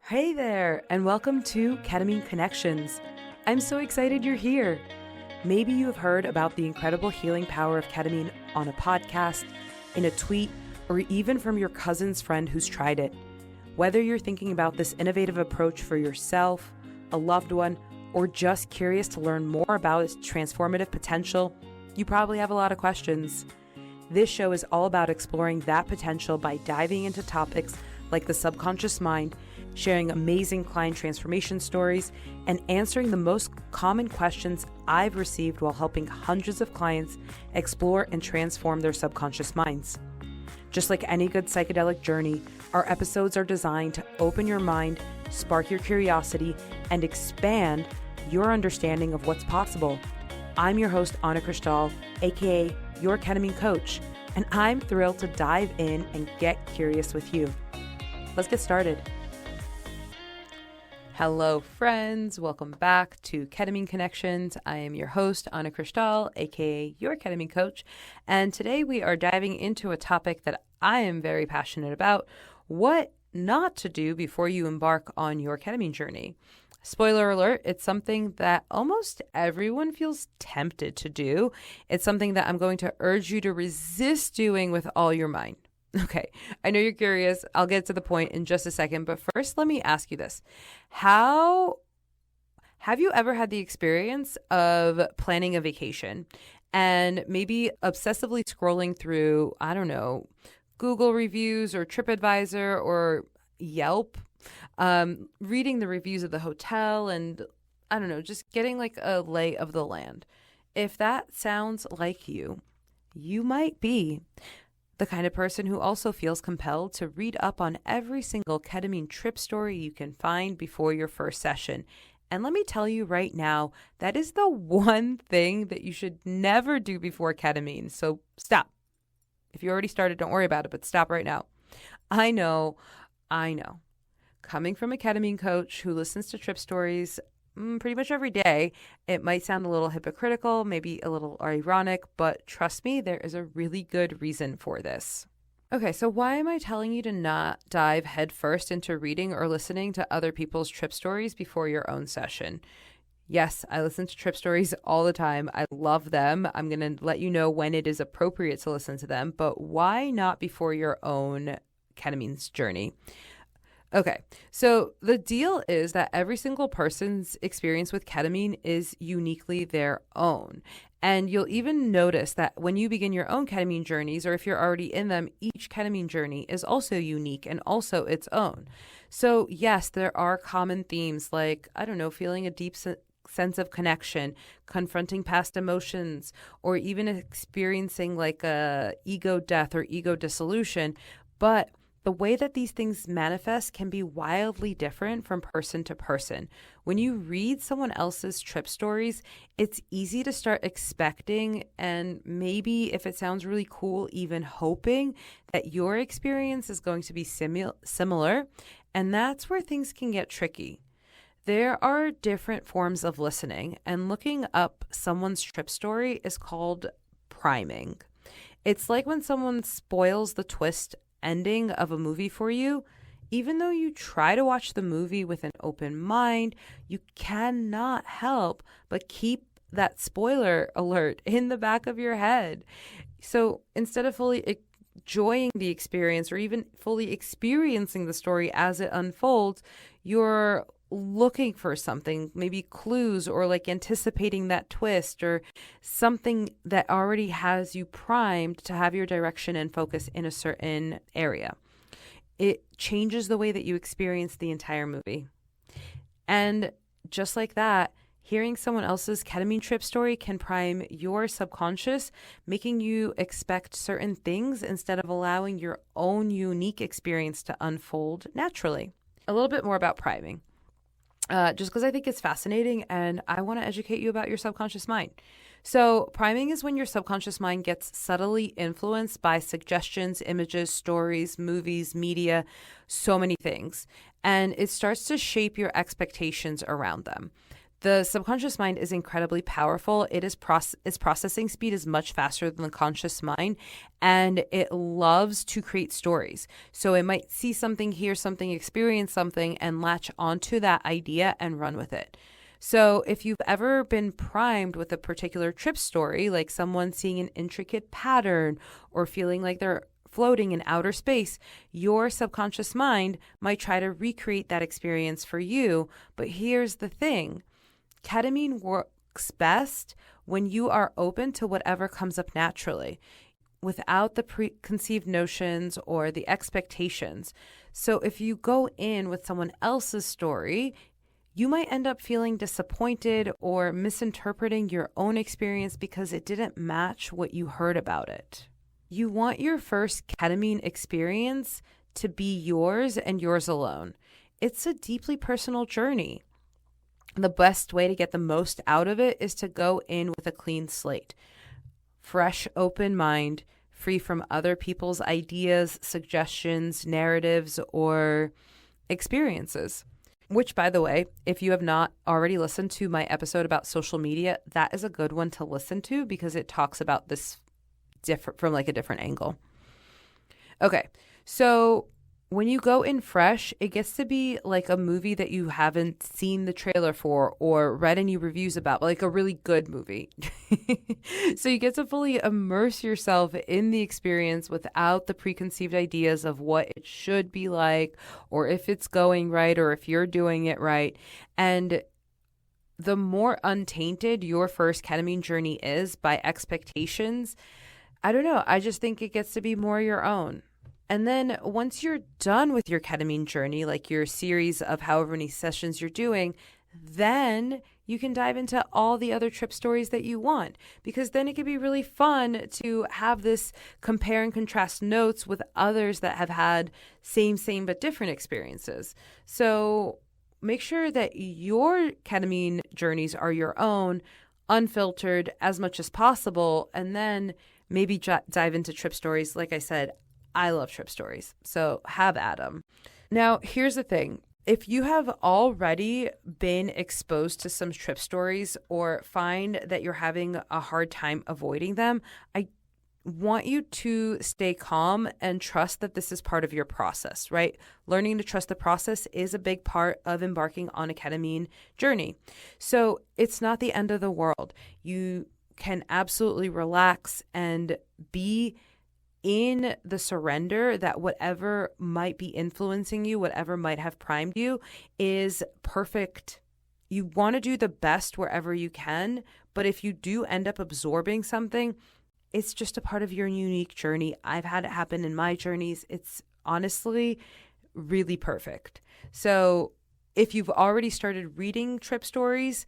Hey there, and welcome to Ketamine Connections. I'm so excited you're here. Maybe you have heard about the incredible healing power of ketamine on a podcast, in a tweet, or even from your cousin's friend who's tried it. Whether you're thinking about this innovative approach for yourself, a loved one, or just curious to learn more about its transformative potential, you probably have a lot of questions. This show is all about exploring that potential by diving into topics like the subconscious mind, sharing amazing client transformation stories, and answering the most common questions I've received while helping hundreds of clients explore and transform their subconscious minds. Just like any good psychedelic journey, our episodes are designed to open your mind, spark your curiosity, and expand your understanding of what's possible. I'm your host, Anna Krishtal, aka Your Ketamine Coach, and I'm thrilled to dive in and get curious with you. Let's get started. Hello, friends. Welcome back to Ketamine Connections. I am your host, Anna Krishtal, aka Your Ketamine Coach, and today we are diving into a topic that I am very passionate about: what not to do before you embark on your ketamine journey. Spoiler alert, it's something that almost everyone feels tempted to do. It's something that I'm going to urge you to resist doing with all your might. Okay, I know you're curious. I'll get to the point in just a second, but first let me ask you this. Have you ever had the experience of planning a vacation and maybe obsessively scrolling through, Google reviews or TripAdvisor or Yelp, reading the reviews of the hotel and, just getting like a lay of the land? If that sounds like you might be the kind of person who also feels compelled to read up on every single ketamine trip story you can find before your first session. And let me tell you right now, that is the one thing that you should never do before ketamine. So stop. If you already started, don't worry about it, but stop right now. I know. Coming from a ketamine coach who listens to trip stories pretty much every day, it might sound a little hypocritical, maybe a little ironic, but trust me, there is a really good reason for this. Okay, so why am I telling you to not dive headfirst into reading or listening to other people's trip stories before your own session? Yes, I listen to trip stories all the time. I love them. I'm going to let you know when it is appropriate to listen to them, but why not before your own ketamine journey? Okay, so the deal is that every single person's experience with ketamine is uniquely their own. And you'll even notice that when you begin your own ketamine journeys, or if you're already in them, each ketamine journey is also unique and also its own. So yes, there are common themes like, feeling a deep sense of connection, confronting past emotions, or even experiencing like a ego death or ego dissolution. But the way that these things manifest can be wildly different from person to person. When you read someone else's trip stories, it's easy to start expecting, and maybe if it sounds really cool, even hoping that your experience is going to be similar. And that's where things can get tricky. There are different forms of listening, and looking up someone's trip story is called priming. It's like when someone spoils the twist ending of a movie for you. Even though you try to watch the movie with an open mind, you cannot help but keep that spoiler alert in the back of your head. So instead of fully enjoying the experience or even fully experiencing the story as it unfolds, you're looking for something, maybe clues, or like anticipating that twist, or something that already has you primed to have your direction and focus in a certain area. It changes the way that you experience the entire movie. And just like that, hearing someone else's ketamine trip story can prime your subconscious, making you expect certain things instead of allowing your own unique experience to unfold naturally. A little bit more about priming. Just because I think it's fascinating and I want to educate you about your subconscious mind. So priming is when your subconscious mind gets subtly influenced by suggestions, images, stories, movies, media, so many things. And it starts to shape your expectations around them. The subconscious mind is incredibly powerful. Its processing speed is much faster than the conscious mind, and it loves to create stories. So it might see something, hear something, experience something, and latch onto that idea and run with it. So if you've ever been primed with a particular trip story, like someone seeing an intricate pattern or feeling like they're floating in outer space, your subconscious mind might try to recreate that experience for you. But here's the thing. Ketamine works best when you are open to whatever comes up naturally, without the preconceived notions or the expectations. So if you go in with someone else's story, you might end up feeling disappointed or misinterpreting your own experience because it didn't match what you heard about it. You want your first ketamine experience to be yours and yours alone. It's a deeply personal journey. The best way to get the most out of it is to go in with a clean slate, fresh, open mind, free from other people's ideas, suggestions, narratives, or experiences. Which, by the way, if you have not already listened to my episode about social media, that is a good one to listen to because it talks about this from like a different angle. Okay, so when you go in fresh, it gets to be like a movie that you haven't seen the trailer for or read any reviews about, like a really good movie. So you get to fully immerse yourself in the experience without the preconceived ideas of what it should be like, or if it's going right, or if you're doing it right. And the more untainted your first ketamine journey is by expectations, I don't know, I just think it gets to be more your own. And then once you're done with your ketamine journey, like your series of however many sessions you're doing, then you can dive into all the other trip stories that you want, because then it can be really fun to have this compare and contrast notes with others that have had same but different experiences. So make sure that your ketamine journeys are your own, unfiltered as much as possible, and then maybe dive into trip stories. Like I said, I love trip stories, so have at them. Now, here's the thing. If you have already been exposed to some trip stories or find that you're having a hard time avoiding them, I want you to stay calm and trust that this is part of your process, right? Learning to trust the process is a big part of embarking on a ketamine journey. So it's not the end of the world. You can absolutely relax and be in the surrender that whatever might be influencing you, whatever might have primed you, is perfect. You want to do the best wherever you can, but if you do end up absorbing something, it's just a part of your unique journey. I've had it happen in my journeys. It's honestly really perfect. So if you've already started reading trip stories,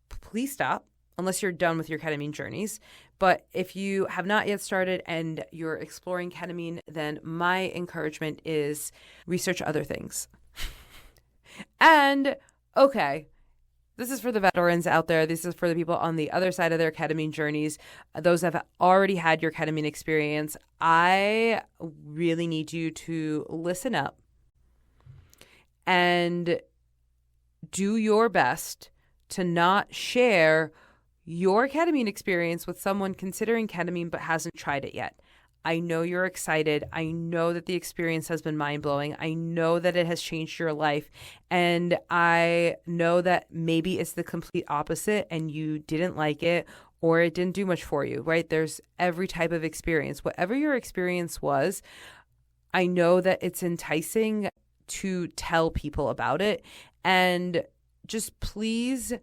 please stop unless you're done with your ketamine journeys. But if you have not yet started and you're exploring ketamine, then my encouragement is research other things. And okay, this is for the veterans out there. This is for the people on the other side of their ketamine journeys. Those that have already had your ketamine experience, I really need you to listen up and do your best to not share your ketamine experience with someone considering ketamine but hasn't tried it yet. I know you're excited. I know that the experience has been mind-blowing. I know that it has changed your life. And I know that maybe it's the complete opposite and you didn't like it or it didn't do much for you, right? There's every type of experience. Whatever your experience was, I know that it's enticing to tell people about it. And just please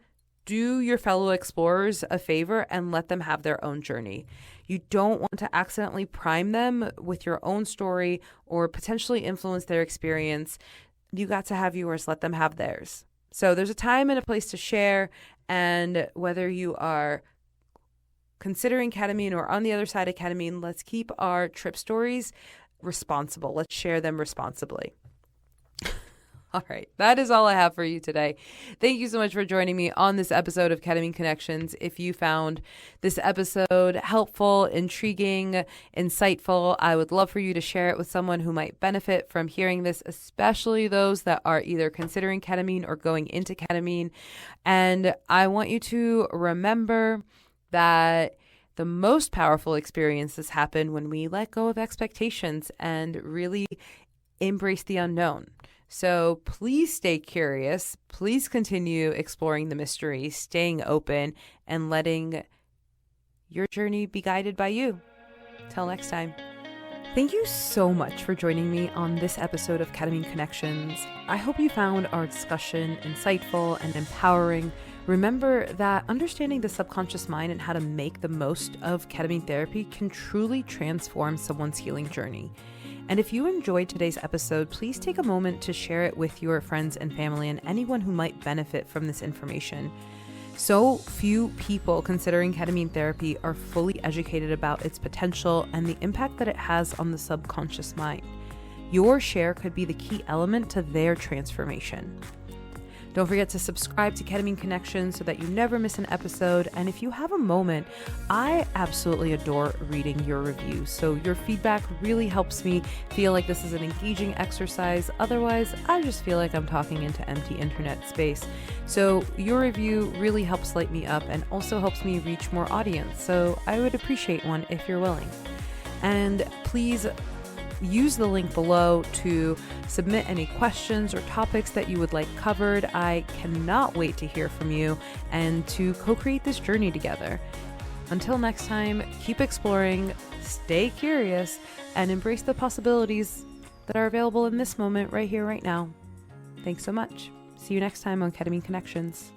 do your fellow explorers a favor and let them have their own journey. You don't want to accidentally prime them with your own story or potentially influence their experience. You got to have yours. Let them have theirs. So there's a time and a place to share. And whether you are considering ketamine or on the other side of ketamine, let's keep our trip stories responsible. Let's share them responsibly. All right, that is all I have for you today. Thank you so much for joining me on this episode of Ketamine Connections. If you found this episode helpful, intriguing, insightful, I would love for you to share it with someone who might benefit from hearing this, especially those that are either considering ketamine or going into ketamine. And I want you to remember that the most powerful experiences happen when we let go of expectations and really embrace the unknown. So please stay curious. Please continue exploring the mystery, staying open, and letting your journey be guided by you. Till next time. Thank you so much for joining me on this episode of Ketamine Connections. I hope you found our discussion insightful and empowering. Remember that understanding the subconscious mind and how to make the most of ketamine therapy can truly transform someone's healing journey. And if you enjoyed today's episode, please take a moment to share it with your friends and family and anyone who might benefit from this information. So few people considering ketamine therapy are fully educated about its potential and the impact that it has on the subconscious mind. Your share could be the key element to their transformation. Don't forget to subscribe to Ketamine Connections so that you never miss an episode. And if you have a moment, I absolutely adore reading your reviews. So your feedback really helps me feel like this is an engaging exercise. Otherwise, I just feel like I'm talking into empty internet space. So your review really helps light me up and also helps me reach more audience. So I would appreciate one if you're willing. And please use the link below to submit any questions or topics that you would like covered. I cannot wait to hear from you and to co-create this journey together. Until next time, keep exploring, stay curious, and embrace the possibilities that are available in this moment right here, right now. Thanks so much. See you next time on Ketamine Connections.